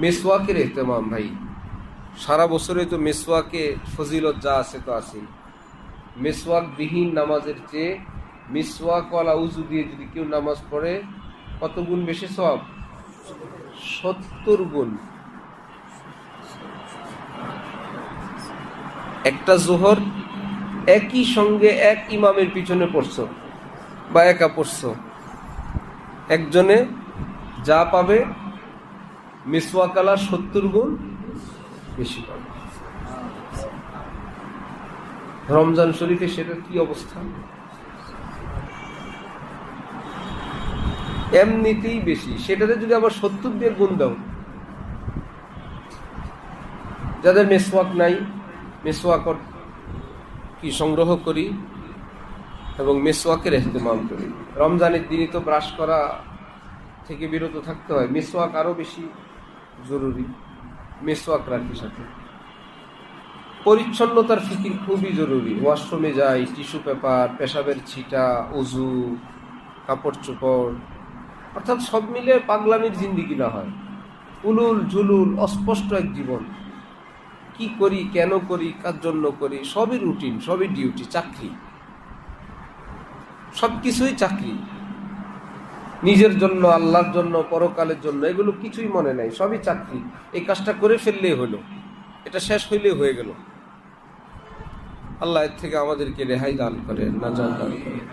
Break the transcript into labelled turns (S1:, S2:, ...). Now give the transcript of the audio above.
S1: মেসওয়াকের এহতেমাম ভাই, সারা বছরে তো মেসওয়াকে ফজিলত যা আছে তো আছে। মেসওয়াক বিহীন নামাজের চেয়ে মিসওয়াকওয়ালা উজু দিয়ে যদি কেউ নামাজ পড়ে কত গুণ বেশি সওয়াব? 70 গুণ। একটা জোহর একই সঙ্গে এক ইমামের পিছনে পড়ছো বা একা পড়ছো, একজনে যা পাবে মিসওয়াকালা 70 গুণ বেশি পাবে। রমজান শরীফে সেটা কি অবস্থা? এমনিতেই বেশি, সেটাতে যদি আবার 70 দিয়ে গুণ দাও। যাদের মেসওয়াক নাই, মেসওয়াক কি সংগ্রহ করি এবং মেসওয়াকের ইহতেমাম করি। রমজানের দিনই তো ব্রাশ করা থেকে বিরত থাকতে হয়, মেসওয়াক আরো বেশি জরুরি। মেসওয়াক রাখি সাথে। পরিচ্ছন্নতার ফিকির খুবই জরুরি। ওয়াশরুমে যাই, টিস্যু পেপার, পেশাবের ছিটা, উজু, কাপড় চোপড়, অর্থাৎ সব মিলে পাগলামির জিন্দিগি না হয়। উলুল ঝুলুল অস্পষ্ট এক জীবন। কি করি, কেন করি, কার জন্য করি, সবই রুটিন, সবই ডিউটি, চাকরি, সবকিছুই চাকরি। নিজের জন্য, আল্লাহর জন্য, পরকালের জন্য এগুলো কিছুই মনে নাই, সবই চাকরি। এই কাজটা করে ফেললেই হলো, এটা শেষ হইলেই হয়ে গেল। আল্লাহ এর থেকে আমাদেরকে রেহাই দান করেন, নাজাত দান করেন।